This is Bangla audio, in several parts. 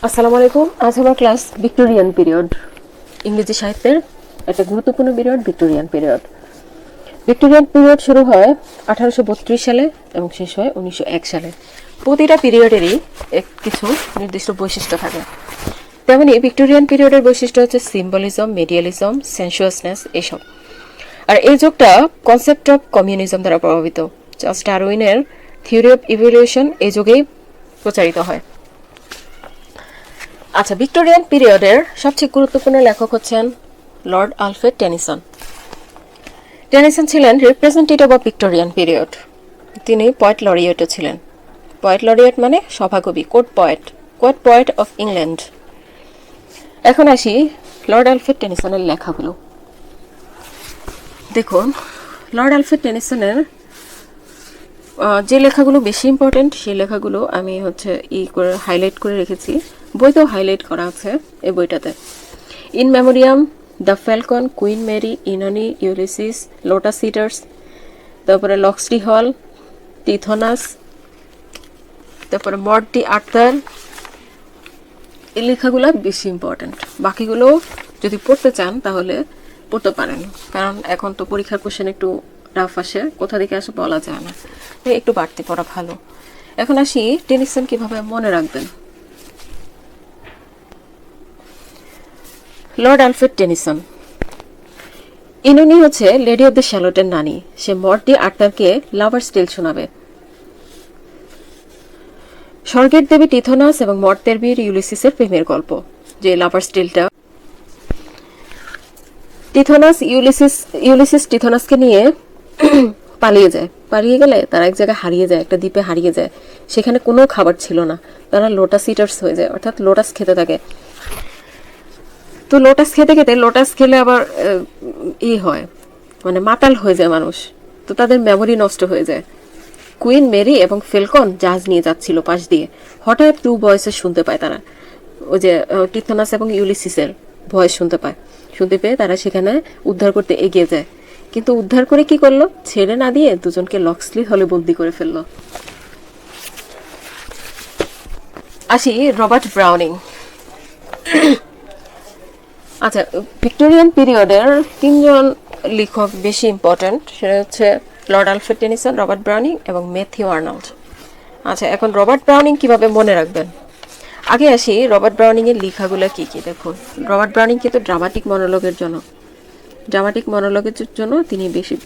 আসসালামু আলাইকুম। আজ আমার ক্লাস ভিক্টোরিয়ান পিরিয়ড, ইংরেজি সাহিত্যের একটা গুরুত্বপূর্ণ period Victorian period. Victorian period শুরু হয় 1832 সালে এবং শেষ হয় 1901 সালে। প্রতিটা পিরিয়ডেরই কিছু নির্দিষ্ট বৈশিষ্ট্য থাকে। তেমনি ভিক্টোরিয়ান পিরিয়ডের বৈশিষ্ট্য হচ্ছে সিম্বলিজম, মেডিয়ালিজম, সেন্সুয়াসনেস এসব। আর এই যুগটা কনসেপ্ট অফ কমিউনিজম দ্বারা প্রভাবিত। চার্লস ডারউইনের থিওরি অফ ইভলিউশন এই যুগেই প্রচারিত হয়। আচ্ছা, ভিক্টোরিয়ান পিরিয়ডের সবচেয়ে গুরুত্বপূর্ণ লেখক হচ্ছেন লর্ড আলফ্রেড টেনিসন। টেনিসন ছিলেন রিপ্রেজেন্টেটিভ অফ ভিক্টোরিয়ান পিরিয়ড। তিনি পয়েট লরিয়েটও ছিলেন। পয়েট লরিয়েট মানে সভাকবি, কোর্ট পয়েট অফ ইংল্যান্ড। এখন আসি লর্ড আলফ্রেড টেনিসনের লেখাগুলো। দেখুন, লর্ড আলফ্রেড টেনিসনের যে লেখাগুলো বেশি ইম্পর্টেন্ট সেই লেখাগুলো আমি হাইলাইট করে রেখেছি। বইতেও হাইলাইট করা আছে এই বইটাতে। In memoriam, the falcon, Queen Mary, Oenone, Ulysses, lotus eaters, তারপরে লক্সলি হল, টিথনাস, তারপরে মর্ট ডি আর্থার। এই লেখাগুলো বেশি ইম্পর্টেন্ট। বাকিগুলো যদি পড়তে চান তাহলে পড়তে পারেন, কারণ এখন তো পরীক্ষার কোশ্চেন একটু রাফ আসে, কোথা থেকে আসে বলা যায় না, একটু বাড়তি পড়া ভালো। এখন আসি টেনিসন কিভাবে মনে রাখবেন। Lord Alfred Tennyson. ইনুনি হচ্ছে লেডি অফ দ্য শ্যালোটের নানি। সে মর্ট ডি আর্থারকে লাভার্স টেল শোনাবে। স্বর্গের দেবী টিথনাস এবং মর্তের বীর ইউলিসিসের প্রেমের গল্প, যে লাভার্স টেলটা। ইউলিসিস টিথনাসকে নিয়ে পালিয়ে যায়। পালিয়ে গেলে তারা এক জায়গায় হারিয়ে যায়, একটা দ্বীপে হারিয়ে যায়। সেখানে কোনো খাবার ছিল না। তারা লোটাস ইটার্স হয়ে যায়, অর্থাৎ লোটাস খেতে থাকে। তো লোটাস খেলে আবার হয়, মানে মাতাল হয়ে যায় মানুষ। তো তাদের মেমোরি নষ্ট হয়ে যায়। কুইন মেরি এবং ফেলকন জাহাজ নিয়ে যাচ্ছিল পাশ দিয়ে। হঠাৎ টু ভয়েসেস শুনতে পায় তারা, ওই যে টিথনাস এবং ইউলিসিসের ভয়েস শুনতে পেয়ে তারা সেখানে উদ্ধার করতে এগিয়ে যায়। কিন্তু উদ্ধার করে কি করলো, ছেড়ে না দিয়ে দুজনকে লক্সলি হলে বন্দি করে ফেললো। আসি রবার্ট ব্রাউনিং। আচ্ছা, ভিক্টোরিয়ান পিরিয়ডের তিনজন লেখক বেশি ইম্পর্টেন্ট। সেটা হচ্ছে Lord Alfred Tennyson, Robert Browning এবং ম্যাথিউ আর্নল্ড। আচ্ছা, এখন রবার্ট ব্রাউনিং কিভাবে মনে রাখবেন। আগে আসি রবার্ট ব্রাউনিং এর লেখাগুলো কি কি। দেখুন, রবার্ট ব্রাউনিং কিন্তু ড্রামাটিক মনোলগের জন্য তিনি বেশি।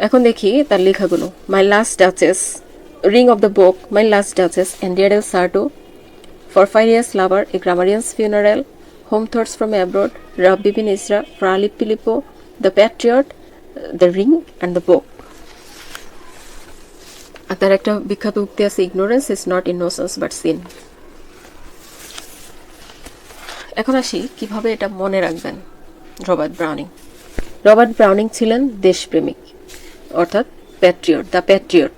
এখন দেখি তার লেখাগুলো। My last duchess, ring of the book, my last duchess, Andrea del Sarto, Porphyria's Lover, A Grammarian's Funeral, Home Thoughts from Abroad, Rabbi bin Isra, Fra Filippo, The Patriot, The Ring and the Book. আর তার একটা বিখ্যাত উক্তি আছে, ignorance is not innocence but sin. এখন আসি কিভাবে এটা মনে রাখবেন। রবার্ট ব্রাউনিং ছিলেন দেশপ্রেমিক, অর্থাৎ দ্য প্যাট্রিয়ট।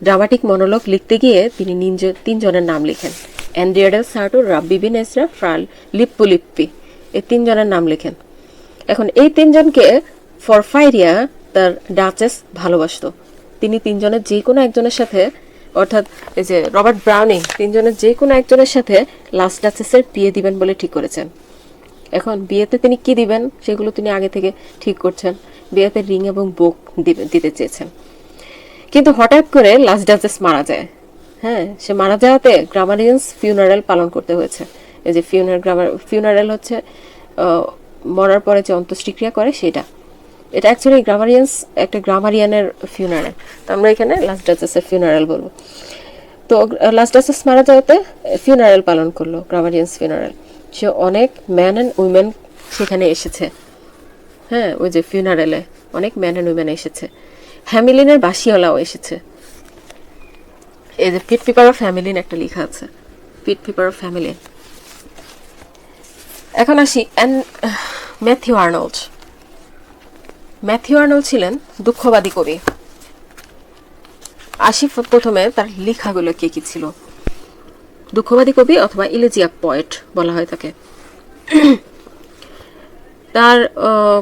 ড্রামাটিক মনোলগ লিখতে গিয়ে তিনি তিনজনের নাম লিখেন। অ্যান্ড্রিয়াডেল সার্টো, রাব্বি বিন এসরা, ফ্রা লিপ্পি, এই তিনজনের নাম লেখেন। এখন এই তিনজনকে পরফাইরিয়া তার ডাচেস ভালোবাসত। তিনি তিনজনের যে কোনো একজনের সাথে, অর্থাৎ এই যে রবার্ট ব্রাউনিং তিনজনের যে কোনো একজনের সাথে লাস্ট ডাচেসের বিয়ে দিবেন বলে ঠিক করেছেন। এখন বিয়েতে তিনি কি দিবেন সেগুলো তিনি আগে থেকে ঠিক করছেন। বিয়েতে রিং এবং বুক দিতে চেয়েছেন। কিন্তু হঠাৎ করে লাস্ট ডাচেস মারা যায়। হ্যাঁ, সে মারা যাওয়াতে গ্রামারিয়ান্স ফিউনারেল পালন করতে হয়েছে। এই যে ফিউনারেল হচ্ছে মরার পরে যে অন্ত্যেষ্টিক্রিয়া করে সেটা। এটা অ্যাকচুয়ালি একটা গ্রামারিয়ানের ফিউনারেল। তো আমরা এখানে লাস্ট ডাচেসের ফিউনারেল বলবো। তো লাস্ট ডাচেস মারা যাওয়াতে ফিউনারেল পালন করলো, গ্রামারিয়ান্স ফিউনারেল। সে অনেক ম্যান অ্যান্ড উইমেন সেখানে এসেছে। হ্যাঁ, ওই যে ফিউনারেলে অনেক ম্যান অ্যান্ড উইমেন এসেছে। হ্যামিলিনের বাসিওয়ালাও এসেছে। এই যে পিট পিপার অফ ফ্যামিলিন একটা লেখা আছে, পিট পিপার অফ ফ্যামিলিন। এখন আসি ম্যাথিউ আর্নল্ড ছিলেন দুঃখবাদী কবি। আসি প্রথমে তার লেখাগুলো কি কি ছিল। দুঃখবাদী কবি অথবা ইলেজিয়াক পয়েট বলা হয় তাকে। তার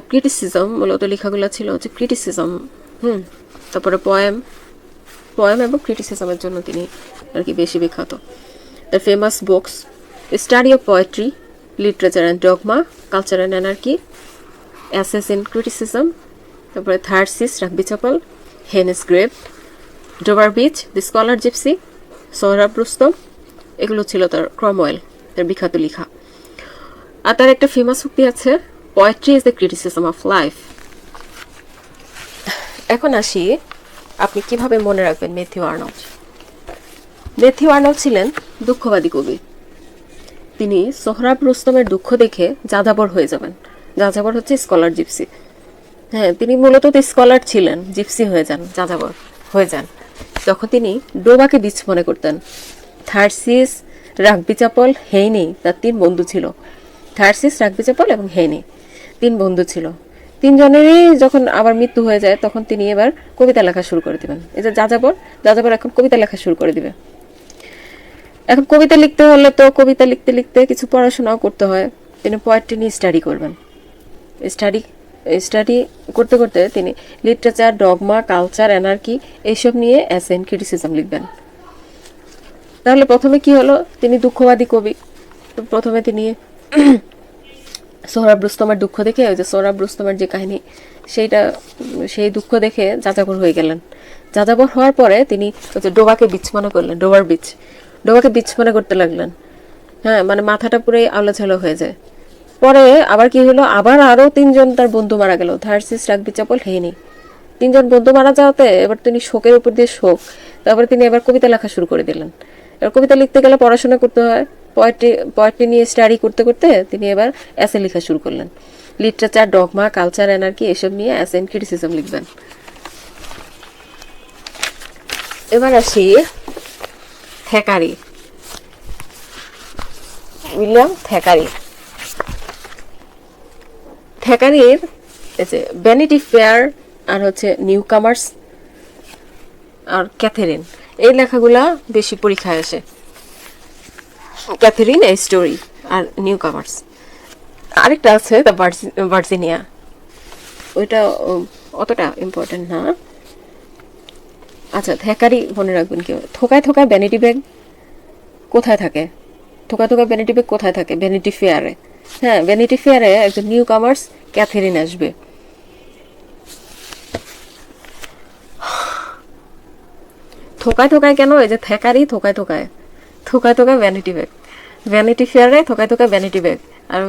ক্রিটিসিজম, মূলত লেখাগুলো ছিল হচ্ছে ক্রিটিসিজম। তারপরে পোয়েম এবং ক্রিটিসিজমের জন্য তিনি আর কি বেশি বিখ্যাত। The famous books: Study of Poetry, Literature and Dogma, Culture and Anarchy, Essays in Criticism, তারপরে Tharsis, Rugby Chapel, Hennes Grave, Dover Beach, The Scholar Gypsy, Sohrab Rustam, এগুলো ছিল তার ক্রমওয়েল, তার বিখ্যাত লেখা। আর তার একটা ফেমাস উক্তি আছে, poetry is the criticism of life. এখন আসি, আপনি কিভাবে মনে রাখবেন ম্যাথিউ আর্নল্ড। ম্যাথিউ আর্নল্ড ছিলেন দুঃখবাদী কবি। তিনি সোহরাব রুস্তমের দুঃখ দেখে যাযাবর হয়ে যাবেন। যাযাবর হচ্ছে স্কলার জিপসি। হ্যাঁ, তিনি মূলত তো স্কলার ছিলেন, জিপসি হয়ে যান, যাযাবর হয়ে যান। তখন তিনি ডোবাকে বীচ মনে করতেন। থার্সিস, রাগবি চাপল, হেইনি তার 3 বন্ধু ছিল। থার্সিস, রাগবি চাপল এবং হেইনি 3 বন্ধু ছিল। 3 জনেরই যখন আবার মৃত্যু হয়ে যায়, তখন তিনি এবার কবিতা লেখা শুরু করে দিবেন। এই যে যাযাবর, যাযাবর এখন কবিতা লেখা শুরু করে দিবে। এখন কবিতা লিখতে হলে তো কবিতা লিখতে লিখতে কিছু পড়াশোনাও করতে হয়। তিনি পোয়েট্রি নিয়ে স্টাডি করবেন। স্টাডি করতে করতে তিনি লিটারেচার, ডগমা, কালচার, অ্যানার্কি এইসব নিয়ে এসে এন্ড ক্রিটিসিজম লিখবেন। তাহলে প্রথমে কি হলো, তিনি দুঃখবাদী কবি। তো প্রথমে তিনি সোহরাব রুস্তমের দুঃখ দেখে, ওই যে সোহরাব রুস্তমের যে কাহিনী, সেই দুঃখ দেখে যাযাবর হয়ে গেলেন। যাযাবর হওয়ার পরে তিনি ওই যে ডোবাকে বীচ মনে করলেন, ডোবাকে বীচ মনে করতে লাগলেন। হ্যাঁ, মানে মাথাটা পুরোই আলোছালো হয়ে যায়। পরে আবার কি হলো, আবার আরো 3 জন তার বন্ধু মারা গেল, থার্সিস, রাগবি চাপল, হেইনি। 3 জন বন্ধু মারা যাওয়াতে এবার তিনি শোকের উপর দিয়ে শোক। তারপরে তিনি এবার কবিতা লেখা শুরু করে দিলেন। এবার কবিতা লিখতে গেলে পড়াশোনা করতে হয়। পোয়েট্রি নিয়ে স্টাডি করতে করতে তিনি এবার এসে লেখা শুরু করলেন। লিটারেচার, ডগমা, কালচার, অ্যানার্কি এসব নিয়ে এসে এন্ড ক্রিটিসিজম লিখবেন। এবার আসি থ্যাকারি, উইলিয়াম থ্যাকারি। থ্যাকারির এই যে ভ্যানিটি ফেয়ার আর হচ্ছে নিউ কামার্স আর ক্যাথেরিন, এই লেখাগুলা বেশি পরীক্ষায় আসে। ক্যাথেরিন, এ স্টোরি আর নিউ কামার্স। আরেকটা আছে দ্য ভার্জিনিয়া, ওইটা অতটা ইম্পর্টেন্ট না। আচ্ছা, থ্যাকারি মনে রাখবেন কেউ। থোকায় থোকায় ভ্যানিটি ব্যাগ কোথায় থাকে? থোকায় থোকায় ভ্যানিটি ব্যাগ কোথায় থাকে? ভ্যানিটি ফেয়ারে। হ্যাঁ, ভ্যানিটি ফেয়ারে একজন নিউ কামার্স ক্যাথেরিন আসবে। থোকায় থোকায় কেন? এই যে থ্যাকারি থোকায় থোকায় ভ্যানিটি ব্যাগ, ভ্যানিটি ফেয়ারে থোকায় থোকায় ভ্যানিটি ব্যাগ। আর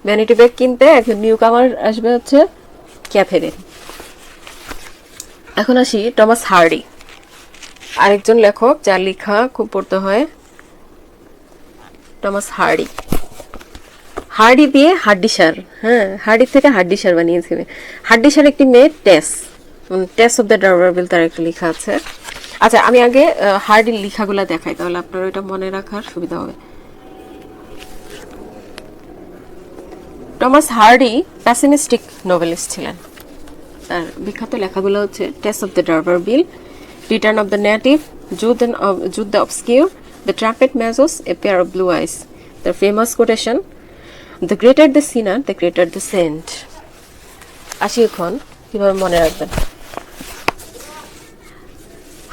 ভ্যানিটি ব্যাগ কিনতে একজন নিউ কামার আসবে হচ্ছে ক্যাথেরিন। এখন আসি টমাস হার্ডি, আরেকজন লেখক যার লেখা খুব পড়তে হয়, টমাস হার্ডি। হার্ডি দিয়ে হাড্ডিসার, হ্যাঁ, হার্ডি থেকে হাড্ডিসার বানিয়েছে। হাড্ডিসার একটি মেয়ে টেস অফ দ্য ডারবারভিল, তার একটা লেখা আছে। আচ্ছা, আমি আগে হার্ডির লেখাগুলো দেখাই, তাহলে আপনার ওইটা মনে রাখার সুবিধা হবে। টমাস হার্ডি প্যাসিমিস্টিক নোবেলিস্ট ছিলেন। তার বিখ্যাত লেখাগুলো হচ্ছে Tess of the D'Urberville, return of the native, Jude the obscure, the trumpet major, a pair of blue eyes. তার famous quotation, the greater the sinner, the greater the saint. আসি এখন কিভাবে মনে রাখবেন।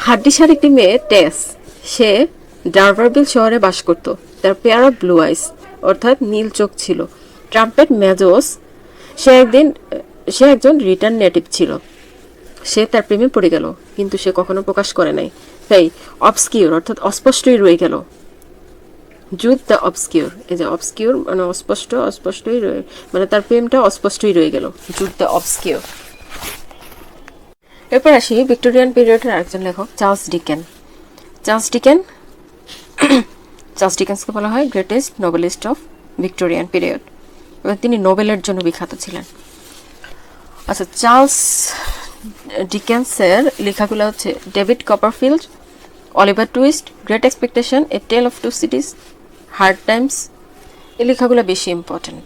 হাড্ডিসার একটি মেয়ে টেস, সে ডারবারভিল শহরে বাস করত। তার পেয়ার অফ ব্লু আইস অর্থাৎ নীল চোখ ছিল। ট্রাম্পেট মেজোস, সে একজন রিটার্ন নেটিভ ছিল। সে তার প্রেমে পড়ে গেল, কিন্তু সে কখনো প্রকাশ করে নাই, তাই অবস্কিউর অর্থাৎ অস্পষ্টই রয়ে গেল। জুথ দ্য অবস্কিউর, এই যে অবস্কিউর মানে অস্পষ্টই মানে তার প্রেমটা অস্পষ্টই রয়ে গেল, জুথ দ্য অবস্কিউর। এরপর আসি ভিক্টোরিয়ান পিরিয়ডের আরেকজন লেখক চার্লস ডিকেন্সকে বলা হয় greatest noblest of Victorian period, এবং তিনি নোবেলের জন্য বিখ্যাত ছিলেন। আচ্ছা, চার্লস ডিকেন্সের লেখাগুলো হচ্ছে David Copperfield, Oliver Twist, Great Expectation, A Tale of Two Cities, Hard Times. এই লেখাগুলো বেশি ইম্পর্টেন্ট।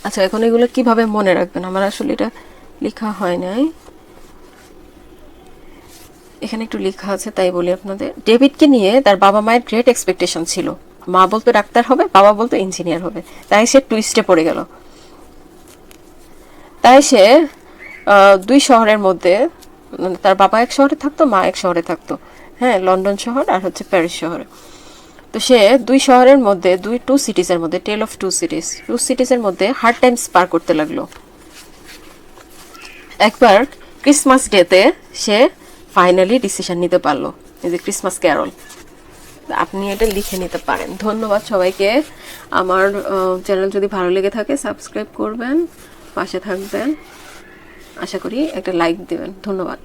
আচ্ছা, এখন এগুলো কিভাবে মনে রাখবেন? আমার আসলে এটা লেখা হয় নাই, এখানে একটু লেখা আছে তাই বলি আপনাদের। ডেভিডকে নিয়ে তার বাবা মায়ের গ্রেট এক্সপেকটেশন ছিল। মা বলতো ডাক্তার হবে, বাবা বলতো ইঞ্জিনিয়ার হবে, তাই সে টুইস্টে পড়ে গেল। তাই সে 2 শহরের মধ্যে, তার বাবা এক শহরে থাকতো, মা এক শহরে থাকতো, হ্যাঁ, লন্ডন শহর আর হচ্ছে প্যারিস শহরে। তো সে দুই শহরের মধ্যে টু সিটিজের মধ্যে, টেল অফ টু সিটিজের মধ্যে হার্ড টাইমস পার করতে লাগলো। একবার ক্রিসমাস ডেতে সে ফাইনালি ডিসিশন নিতে পারলো, এই যে ক্রিসমাস ক্যারল। আপনি এটা লিখে নিতে পারেন। ধন্যবাদ সবাইকে। আমার চ্যানেল যদি ভালো লেগে থাকে সাবস্ক্রাইব করবেন, পাশে থাকবেন, আশা করি একটা লাইক দেবেন। ধন্যবাদ।